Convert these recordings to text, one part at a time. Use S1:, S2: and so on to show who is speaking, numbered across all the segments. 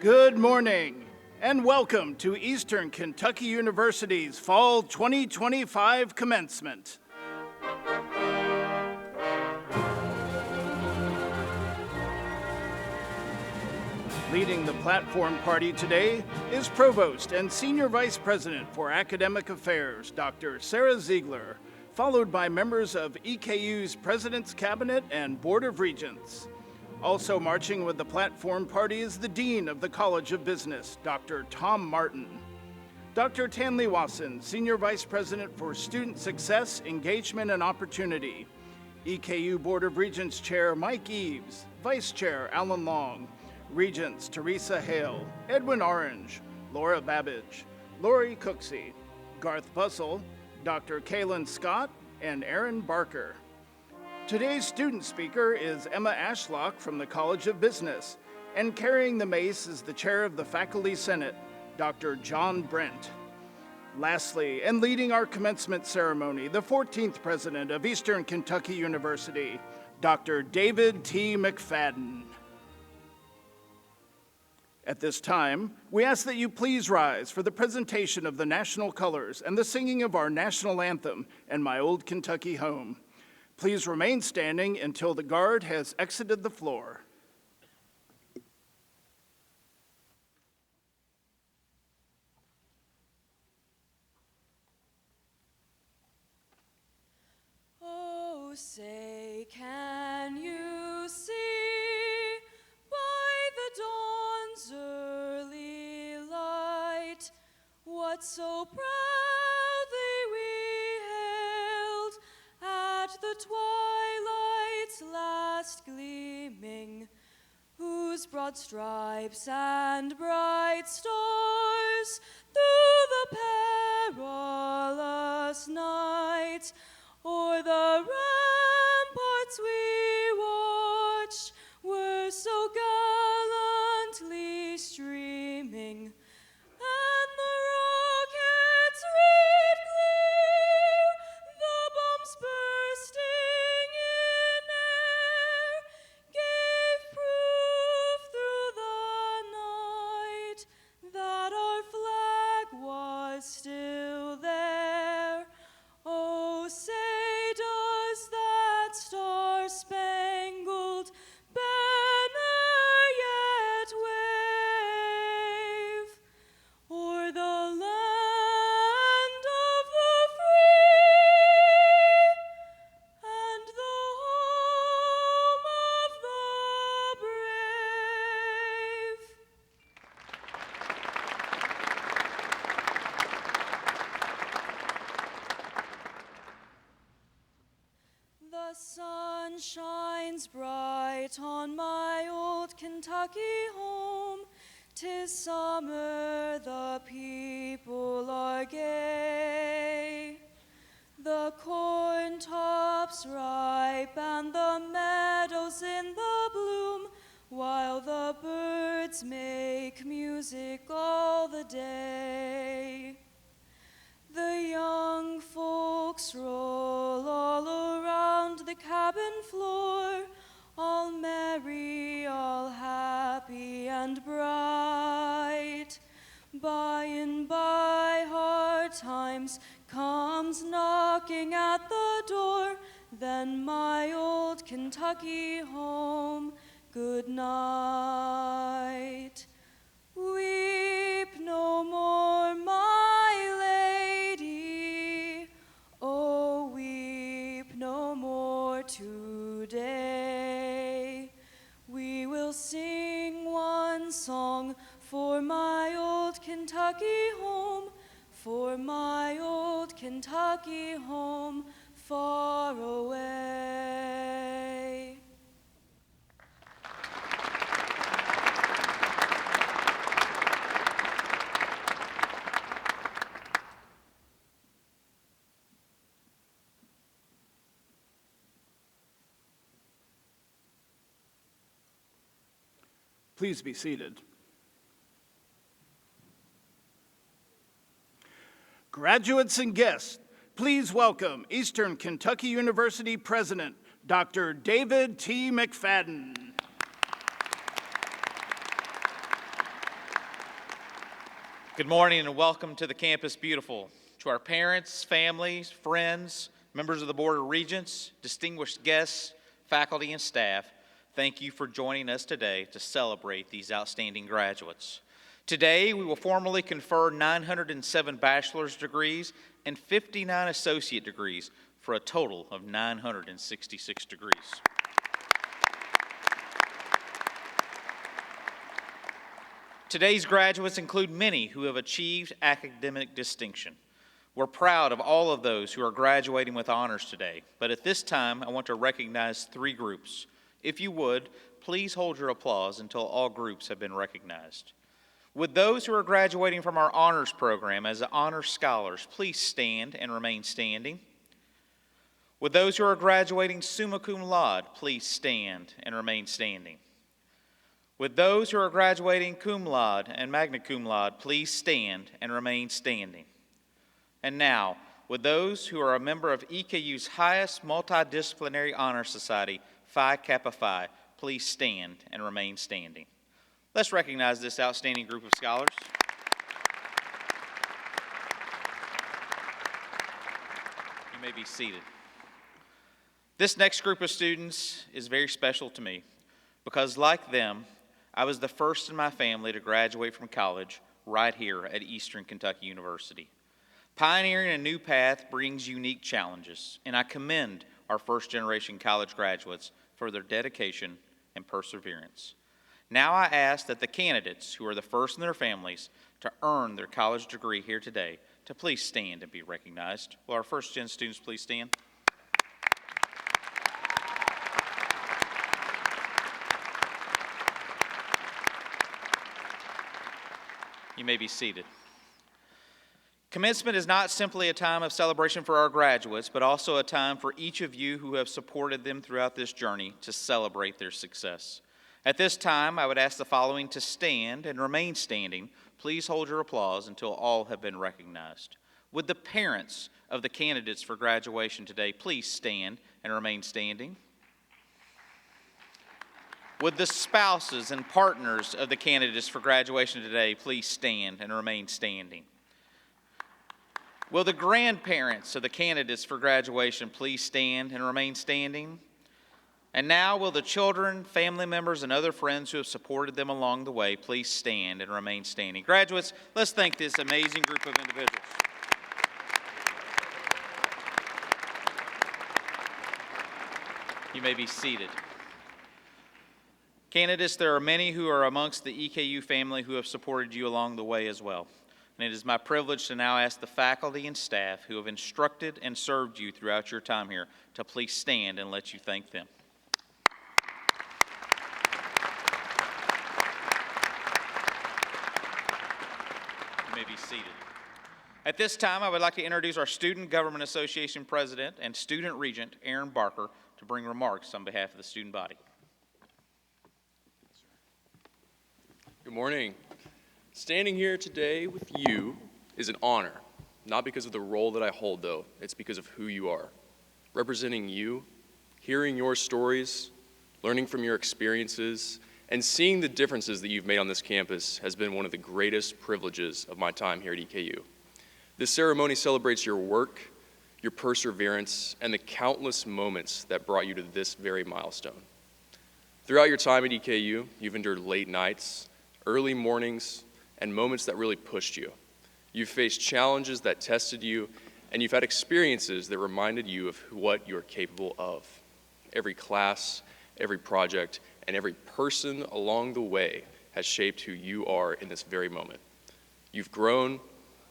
S1: Good morning, and welcome to Eastern Kentucky University's Fall 2025 Commencement. Leading the platform party today is Provost and Senior Vice President for Academic Affairs, Dr. Sarah Ziegler, followed by members of EKU's President's Cabinet and Board of Regents. Also marching with the platform party is the Dean of the College of Business, Dr. Tom Martin. Dr. Tanley Wasson, Senior Vice President for Student Success, Engagement, and Opportunity. EKU Board of Regents Chair Mike Eves, Vice Chair Alan Long, Regents Teresa Hale, Edwin Orange, Laura Babbage, Lori Cooksey, Garth Bussell, Dr. Kaylin Scott, and Aaron Barker. Today's student speaker is Emma Ashlock from the College of Business, and carrying the mace is the chair of the Faculty Senate, Dr. John Brent. Lastly, and leading our commencement ceremony, the 14th president of Eastern Kentucky University, Dr. David T. McFadden. At this time, we ask that you please rise for the presentation of the national colors and the singing of our national anthem, "And My Old Kentucky Home." Please remain standing until the guard has exited the floor.
S2: Oh, say, can you see by the dawn's early light what so proudly we hailed at the twilight's last gleaming, whose broad stripes and bright stars through the perilous night o'er the ramparts we watched were so gallantly streaming, and the rockets' red glare, the bombs bursting in air, gave proof through the night that our flag was still there. Oh, say, does that star-spangled banner yet wave o'er the land of the free and the home of the brave? The sun shines bright on my old Kentucky home. 'Tis summer, the people are gay. The corn tops ripe and the meadows in the bloom, while the birds make music all the day. The young folks roll all around the cabin floor, all merry, all happy and bright. By and by hard times comes knocking at the door, then my old Kentucky home, good night. Weep no more, my lady, oh, weep no more today. We will sing one song for my old Kentucky home, for my old Kentucky home far away.
S1: Please be seated. Graduates and guests, please welcome Eastern Kentucky University President, Dr. David T. McFadden.
S3: Good morning and welcome to the Campus Beautiful. To our parents, families, friends, members of the Board of Regents, distinguished guests, faculty, and staff, thank you for joining us today to celebrate these outstanding graduates. Today, we will formally confer 907 bachelor's degrees and 59 associate degrees for a total of 966 degrees. Today's graduates include many who have achieved academic distinction. We're proud of all of those who are graduating with honors today, but at this time, I want to recognize three groups. If you would, please hold your applause until all groups have been recognized. Would those who are graduating from our honors program as honors scholars please stand and remain standing? Would those who are graduating summa cum laude please stand and remain standing? Would those who are graduating cum laude and magna cum laude please stand and remain standing? And now, would those who are a member of EKU's highest multidisciplinary honor society, Phi Kappa Phi, please stand and remain standing. Let's recognize this outstanding group of scholars. You may be seated. This next group of students is very special to me because, like them, I was the first in my family to graduate from college right here at Eastern Kentucky University. Pioneering a new path brings unique challenges, and I commend our first-generation college graduates for their dedication and perseverance. Now I ask that the candidates who are the first in their families to earn their college degree here today to please stand and be recognized. Will our first-gen students please stand? You may be seated. Commencement is not simply a time of celebration for our graduates, but also a time for each of you who have supported them throughout this journey to celebrate their success. At this time, I would ask the following to stand and remain standing. Please hold your applause until all have been recognized. Would the parents of the candidates for graduation today please stand and remain standing? Would the spouses and partners of the candidates for graduation today please stand and remain standing? Will the grandparents of the candidates for graduation please stand and remain standing? And now, will the children, family members, and other friends who have supported them along the way please stand and remain standing? Graduates, let's thank this amazing group of individuals. You may be seated. Candidates, there are many who are amongst the EKU family who have supported you along the way as well. And it is my privilege to now ask the faculty and staff who have instructed and served you throughout your time here to please stand and let you thank them. You may be seated. At this time, I would like to introduce our Student Government Association President and Student Regent, Aaron Barker, to bring remarks on behalf of the student body.
S4: Good morning. Standing here today with you is an honor, not because of the role that I hold, though. It's because of who you are. Representing you, hearing your stories, learning from your experiences, and seeing the differences that you've made on this campus has been one of the greatest privileges of my time here at EKU. This ceremony celebrates your work, your perseverance, and the countless moments that brought you to this very milestone. Throughout your time at EKU, you've endured late nights, early mornings, and moments that really pushed you. You've faced challenges that tested you, and you've had experiences that reminded you of what you're capable of. Every class, every project, and every person along the way has shaped who you are in this very moment. You've grown,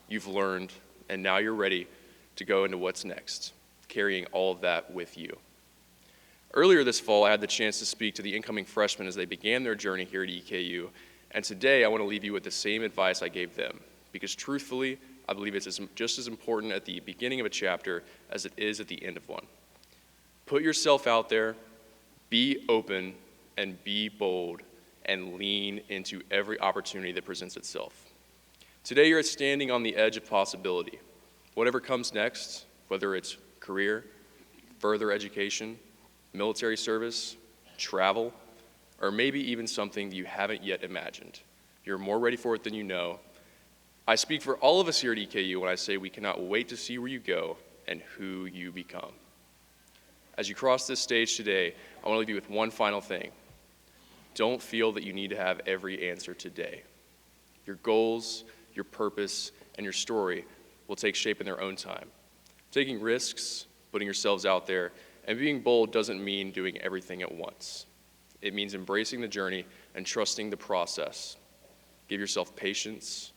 S4: you've learned, and now you're ready to go into what's next, carrying all of that with you. Earlier this fall, I had the chance to speak to the incoming freshmen as they began their journey here at EKU, and today I want to leave you with the same advice I gave them, because truthfully, I believe it's just as important at the beginning of a chapter as it is at the end of one. Put yourself out there, be open, and be bold, and lean into every opportunity that presents itself. Today you're standing on the edge of possibility. Whatever comes next, whether it's career, further education, military service, travel, or maybe even something you haven't yet imagined. You're more ready for it than you know, I speak for all of us here at EKU when I say we cannot wait to see where you go and who you become. As you cross this stage today, I want to leave you with one final thing. Don't feel that you need to have every answer today. Your goals, your purpose, and your story will take shape in their own time. Taking risks, putting yourselves out there, and being bold doesn't mean doing everything at once. It means embracing the journey and trusting the process. Give yourself patience,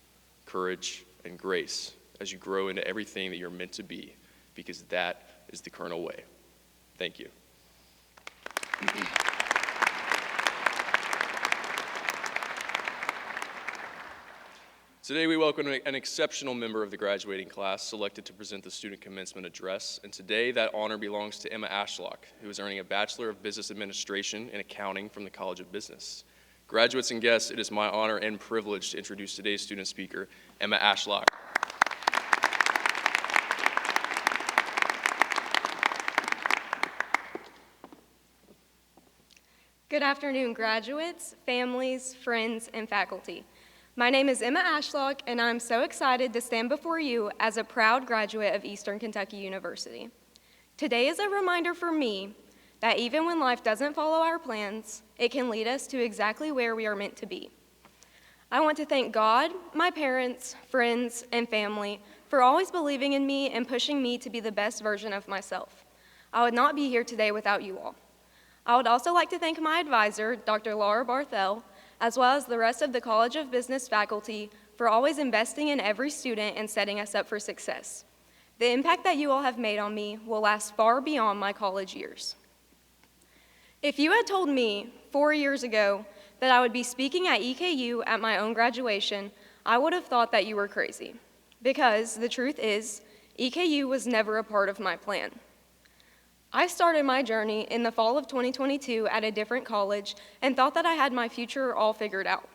S4: courage, and grace as you grow into everything that you're meant to be, because that is the Colonel way. Thank you. Today we welcome an exceptional member of the graduating class selected to present the student commencement address, and today that honor belongs to Emma Ashlock, who is earning a Bachelor of Business Administration in Accounting from the College of Business. Graduates and guests, it is my honor and privilege to introduce today's student speaker, Emma Ashlock.
S5: Good afternoon, graduates, families, friends, and faculty. My name is Emma Ashlock, and I'm so excited to stand before you as a proud graduate of Eastern Kentucky University. Today is a reminder for me that even when life doesn't follow our plans, it can lead us to exactly where we are meant to be. I want to thank God, my parents, friends, and family for always believing in me and pushing me to be the best version of myself. I would not be here today without you all. I would also like to thank my advisor, Dr. Laura Barthel, as well as the rest of the College of Business faculty for always investing in every student and setting us up for success. The impact that you all have made on me will last far beyond my college years. If you had told me 4 years ago that I would be speaking at EKU at my own graduation, I would have thought that you were crazy. Because the truth is, EKU was never a part of my plan. I started my journey in the fall of 2022 at a different college and thought that I had my future all figured out.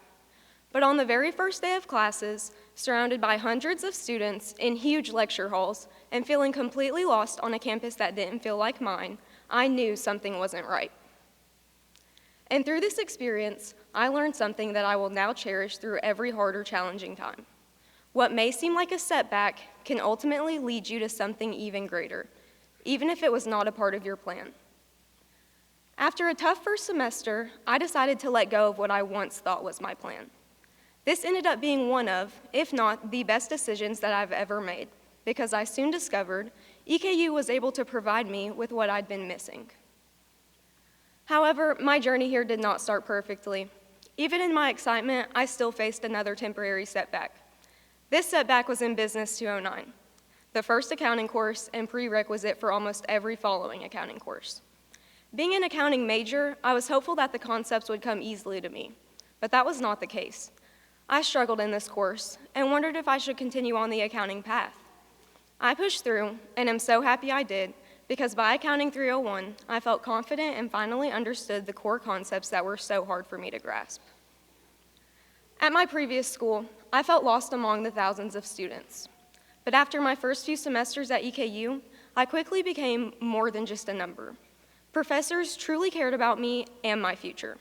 S5: But on the very first day of classes, surrounded by hundreds of students in huge lecture halls and feeling completely lost on a campus that didn't feel like mine, I knew something wasn't right. And through this experience, I learned something that I will now cherish through every hard or challenging time. What may seem like a setback can ultimately lead you to something even greater, even if it was not a part of your plan. After a tough first semester, I decided to let go of what I once thought was my plan. This ended up being one of, if not the best decisions that I've ever made, because I soon discovered EKU was able to provide me with what I'd been missing. However, my journey here did not start perfectly. Even in my excitement, I still faced another temporary setback. This setback was in Business 209. The first accounting course and prerequisite for almost every following accounting course. Being an accounting major, I was hopeful that the concepts would come easily to me, but that was not the case. I struggled in this course and wondered if I should continue on the accounting path. I pushed through and am so happy I did, because by Accounting 301, I felt confident and finally understood the core concepts that were so hard for me to grasp. At my previous school, I felt lost among the thousands of students. But after my first few semesters at EKU, I quickly became more than just a number. Professors truly cared about me and my future.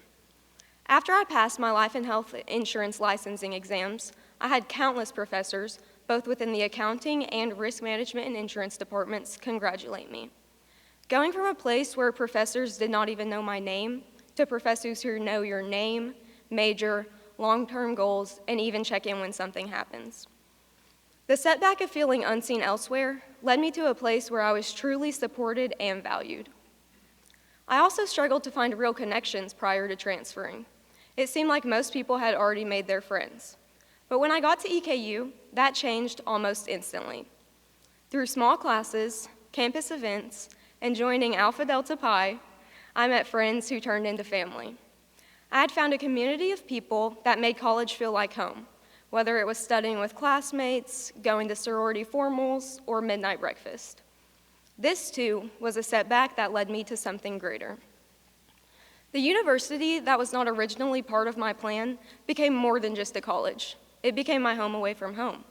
S5: After I passed my life and health insurance licensing exams, I had countless professors, both within the accounting and risk management and insurance departments, congratulate me. Going from a place where professors did not even know my name to professors who know your name, major, long-term goals, and even check in when something happens. The setback of feeling unseen elsewhere led me to a place where I was truly supported and valued. I also struggled to find real connections prior to transferring. It seemed like most people had already made their friends. But when I got to EKU, that changed almost instantly. Through small classes, campus events, and joining Alpha Delta Pi, I met friends who turned into family. I had found a community of people that made college feel like home, whether it was studying with classmates, going to sorority formals, or midnight breakfast. This, too, was a setback that led me to something greater. The university that was not originally part of my plan became more than just a college. It became my home away from home.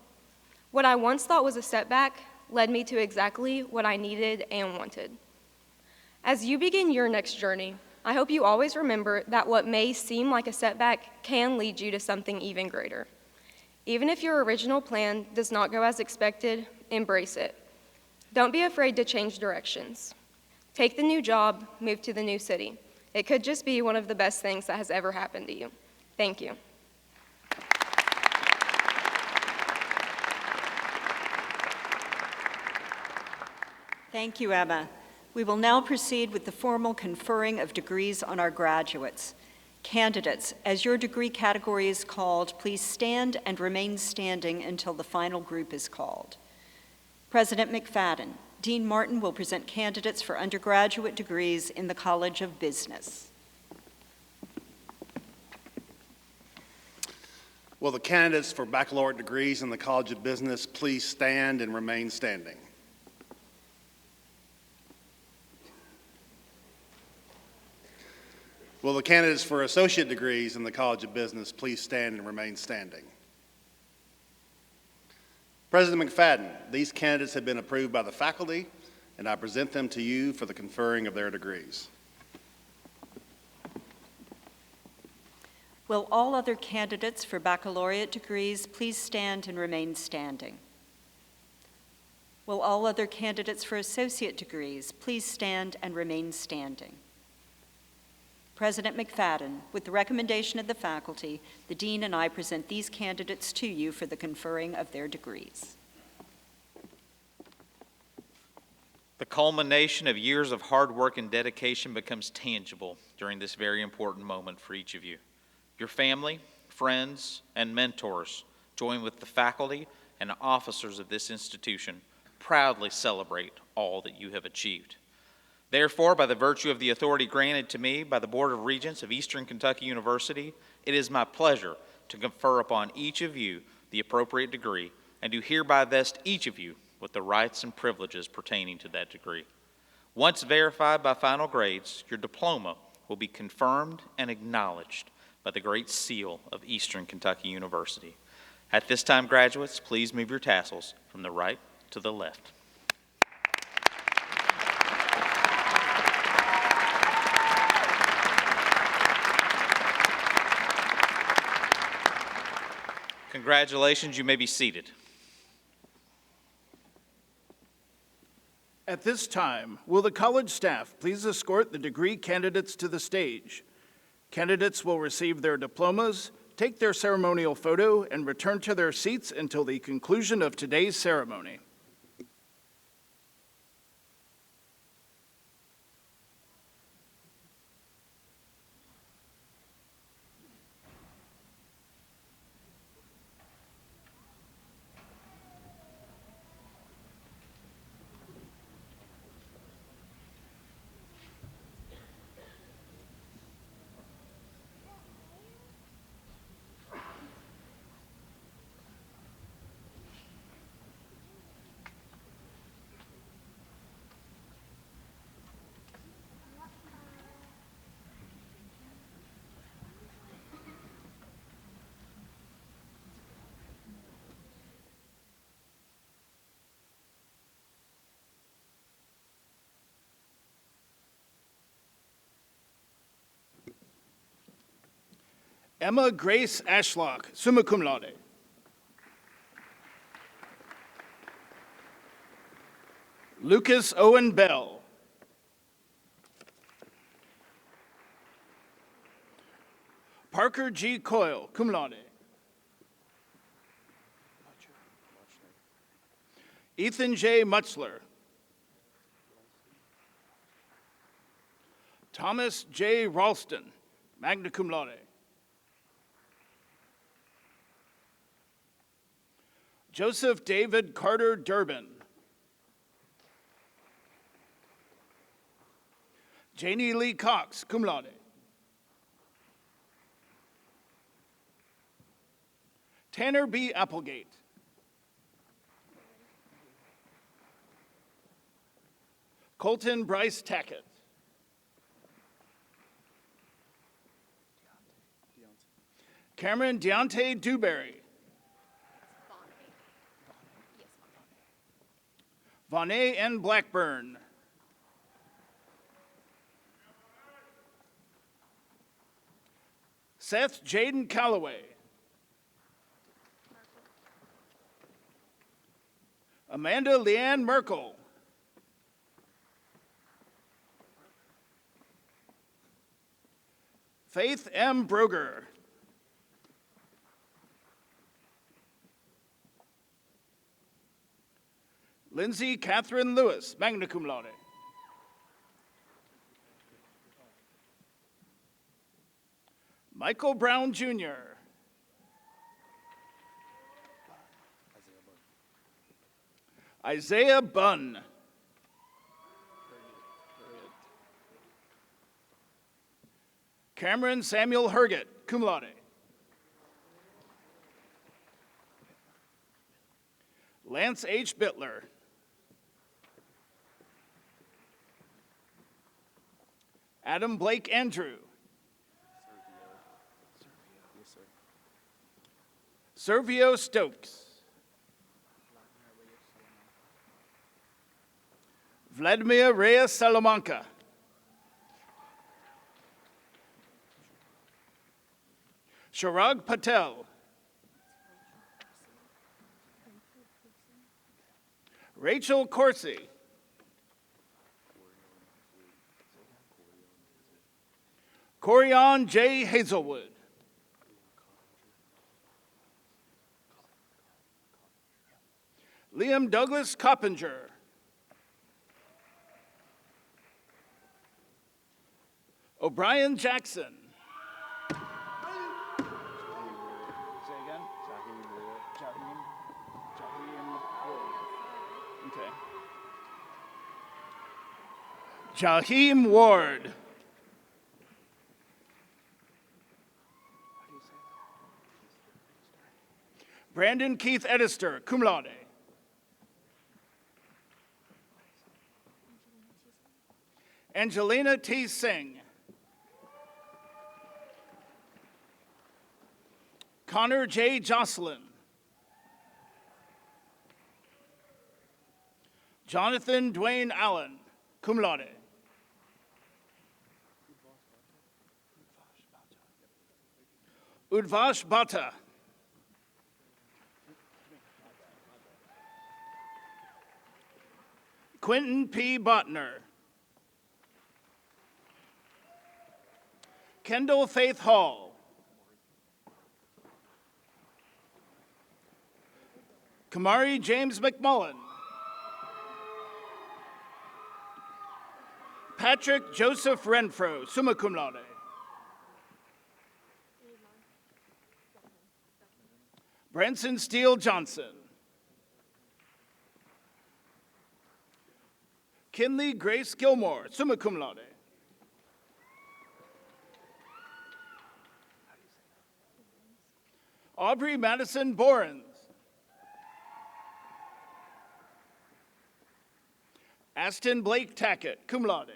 S5: What I once thought was a setback led me to exactly what I needed and wanted. As you begin your next journey, I hope you always remember that what may seem like a setback can lead you to something even greater. Even if your original plan does not go as expected, embrace it. Don't be afraid to change directions. Take the new job, move to the new city. It could just be one of the best things that has ever happened to you. Thank you.
S6: Thank you, Emma. We will now proceed with the formal conferring of degrees on our graduates. Candidates, as your degree category is called, please stand and remain standing until the final group is called. President McFadden, Dean Martin will present candidates for undergraduate degrees in the College of Business.
S7: Will the candidates for baccalaureate degrees in the College of Business please stand and remain standing? Will the candidates for associate degrees in the College of Business please stand and remain standing? President McFadden, these candidates have been approved by the faculty, and I present them to you for the conferring of their degrees.
S6: Will all other candidates for baccalaureate degrees please stand and remain standing? Will all other candidates for associate degrees please stand and remain standing? President McFadden, with the recommendation of the faculty, the dean and I present these candidates to you for the conferring of their degrees.
S3: The culmination of years of hard work and dedication becomes tangible during this very important moment for each of you. Your family, friends, and mentors join with the faculty and officers of this institution proudly celebrate all that you have achieved. Therefore, by the virtue of the authority granted to me by the Board of Regents of Eastern Kentucky University, it is my pleasure to confer upon each of you the appropriate degree and to hereby vest each of you with the rights and privileges pertaining to that degree. Once verified by final grades, your diploma will be confirmed and acknowledged by the Great Seal of Eastern Kentucky University. At this time, graduates, please move your tassels from the right to the left. Congratulations, you may be seated.
S1: At this time, will the college staff please escort the degree candidates to the stage? Candidates will receive their diplomas, take their ceremonial photo, and return to their seats until the conclusion of today's ceremony. Emma Grace Ashlock, summa cum laude. Lucas Owen Bell. Parker G. Coyle, cum laude. Ethan J. Mutzler. Thomas J. Ralston, magna cum laude. Joseph David Carter Durbin. Janie Lee Cox, cum laude. Tanner B. Applegate. Colton Bryce Tackett. Cameron Deontay Dewberry. Vonnae N. Blackburn. Seth Jaden Calloway. Amanda Leanne Merkel. Faith M. Broger. Lindsay Catherine Lewis, magna cum laude. Michael Brown, Jr. Isaiah Bunn. Cameron Samuel Herget, cum laude. Lance H. Bittler. Adam Blake Andrew. Servio Stokes. Vladimir Reyes Salamanca. Sharag Patel. Rachel Corsi. Corian J. Hazelwood. Liam Douglas Coppinger. O'Brien Jackson. Say again? Okay. Jaheim Ward. Brandon Keith Edister, cum laude. Angelina T. Singh. Connor J. Jocelyn. Jonathan Dwayne Allen, cum laude. Udvash Bhatta. Quentin P. Botner. Kendall Faith Hall. Kamari James McMullen. Patrick Joseph Renfro, summa cum laude. Branson Steele Johnson. Kinley Grace Gilmore, summa cum laude. Aubrey Madison Borens. Aston Blake Tackett, cum laude.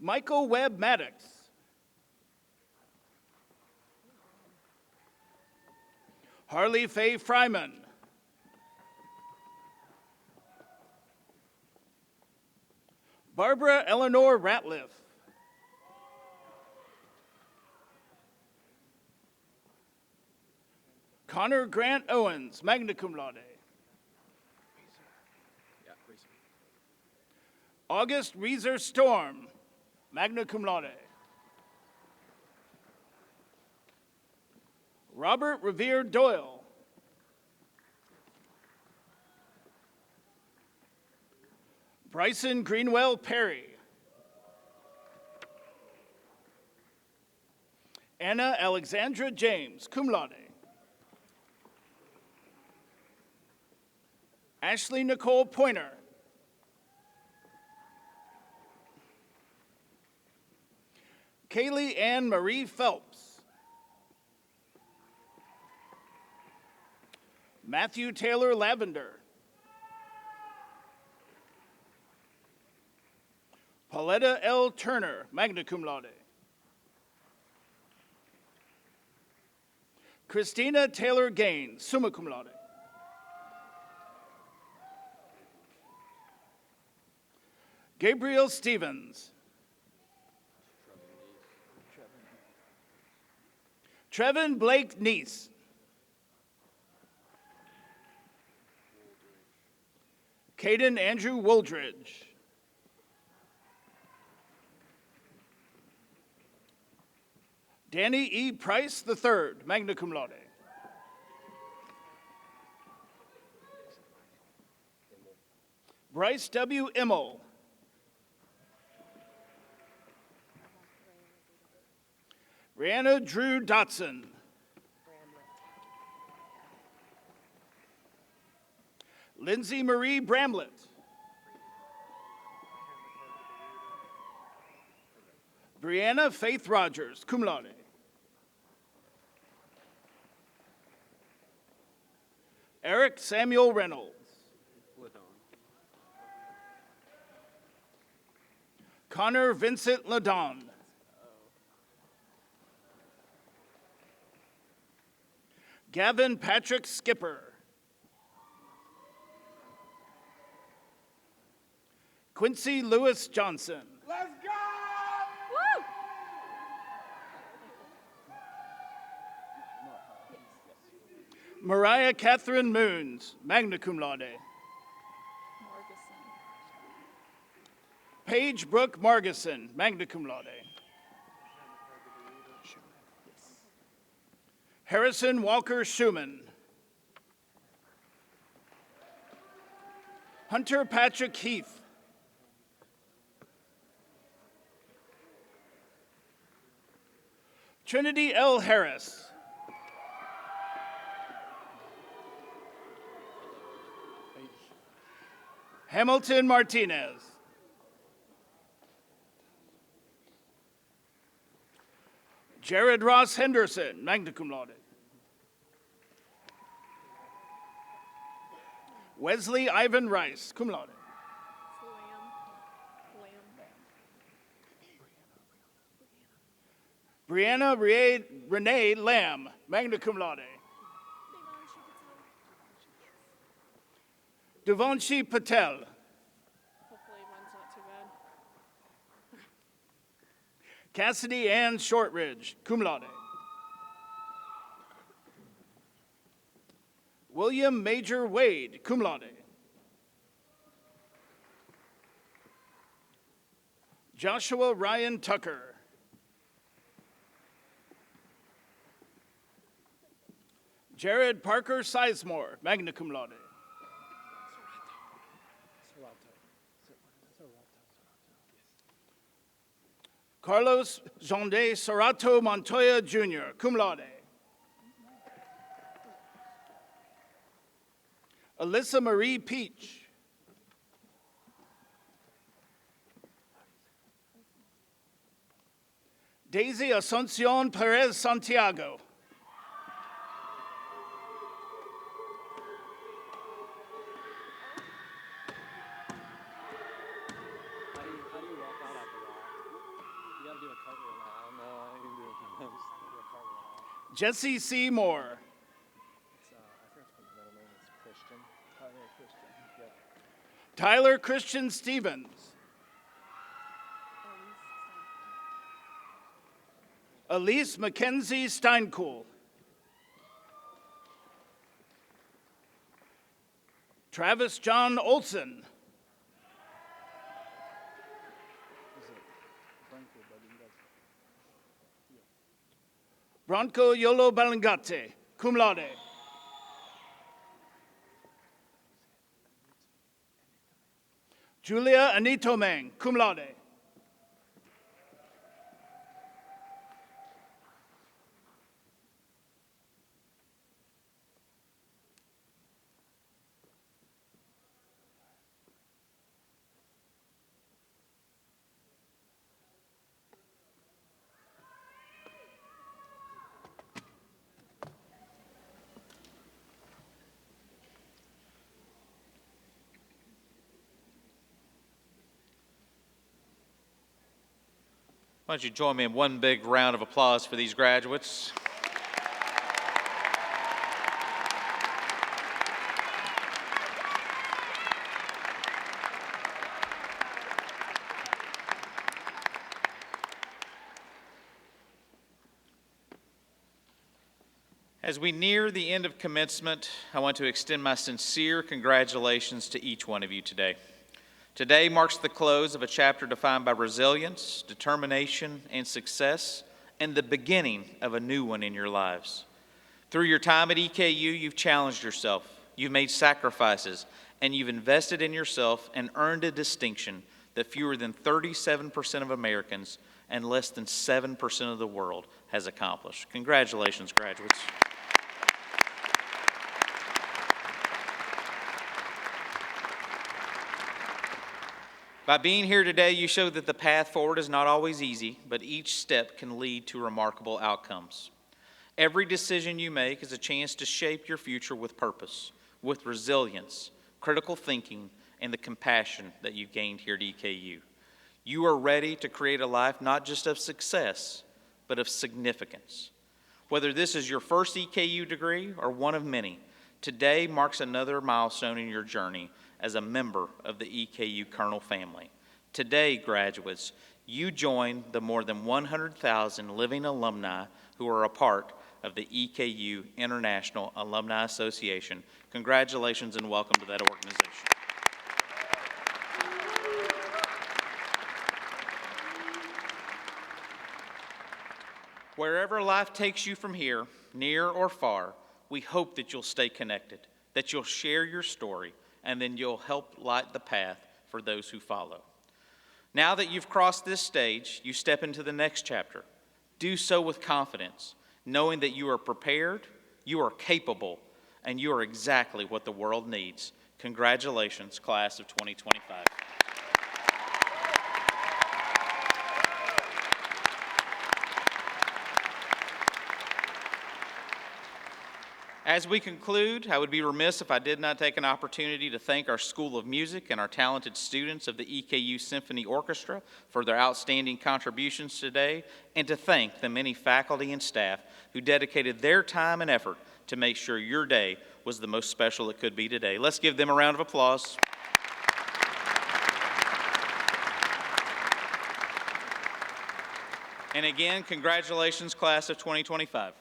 S1: Michael Webb Maddox. Harley Faye Fryman. Barbara Eleanor Ratliff. Connor Grant Owens, magna cum laude. August Reeser Storm, magna cum laude. Robert Revere Doyle. Bryson Greenwell Perry. Anna Alexandra James, cum laude. Ashley Nicole Pointer. Kaylee Ann Marie Phelps. Matthew Taylor Lavender. Pauletta L. Turner, magna cum laude. Christina Taylor Gaines, summa cum laude. Gabriel Stevens. Trevin Blake Neese. Caden Andrew Wooldridge. Danny E. Price III, magna cum laude. Bryce W. Immel. Brianna Drew Dotson. Lindsay Marie Bramlett. Brianna Faith Rogers, cum laude. Eric Samuel Reynolds. Connor Vincent Ladon. Gavin Patrick Skipper. Quincy Lewis Johnson.
S8: Let's go!
S1: Mariah Catherine Moons, magna cum laude. Paige Brooke Margison, magna cum laude. Harrison Walker Schumann. Hunter Patrick Heath. Trinity L. Harris. Hamilton Martinez. Jared Ross Henderson, magna cum laude. Wesley Ivan Rice, cum laude. Brianna Renee Lamb, magna cum laude. Devanshi Patel.
S8: Hopefully mine's not too bad.
S1: Cassidy Ann Shortridge, cum laude. William Major Wade, cum laude. Joshua Ryan Tucker. Jared Parker Sizemore, magna cum laude. Carlos Jonde Sorato Montoya Jr., cum laude. Alyssa Marie Peach. Daisy Asuncion Perez Santiago. Jesse C. Moore. Tyler Christian Stevens. Elise Mackenzie Steinkuhl. Travis John Olson. Bronco Yolo Balangate, cum laude. Julia Anito Meng, cum laude.
S3: Why don't you join me in one big round of applause for these graduates? As we near the end of commencement, I want to extend my sincere congratulations to each one of you today. Today marks the close of a chapter defined by resilience, determination, and success, and the beginning of a new one in your lives. Through your time at EKU, you've challenged yourself, you've made sacrifices, and you've invested in yourself and earned a distinction that fewer than 37% of Americans and less than 7% of the world has accomplished. Congratulations, graduates. By being here today, you show that the path forward is not always easy, but each step can lead to remarkable outcomes. Every decision you make is a chance to shape your future with purpose, with resilience, critical thinking, and the compassion that you've gained here at EKU. You are ready to create a life not just of success, but of significance. Whether this is your first EKU degree or one of many, today marks another milestone in your journey as a member of the EKU Kernel family. Today, graduates, you join the more than 100,000 living alumni who are a part of the EKU International Alumni Association. Congratulations and welcome to that organization. Wherever life takes you from here, near or far, we hope that you'll stay connected, that you'll share your story, and then you'll help light the path for those who follow. Now that you've crossed this stage, you step into the next chapter. Do so with confidence, knowing that you are prepared, you are capable, and you are exactly what the world needs. Congratulations, class of 2025. As we conclude, I would be remiss if I did not take an opportunity to thank our School of Music and our talented students of the EKU Symphony Orchestra for their outstanding contributions today, and to thank the many faculty and staff who dedicated their time and effort to make sure your day was the most special it could be today. Let's give them a round of applause. And again, congratulations, class of 2025.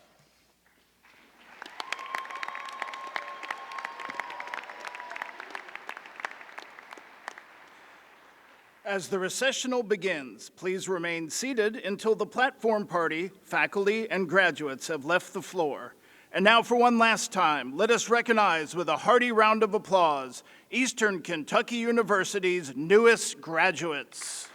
S1: As the recessional begins, please remain seated until the platform party, faculty, and graduates have left the floor. And now for one last time, let us recognize with a hearty round of applause Eastern Kentucky University's newest graduates.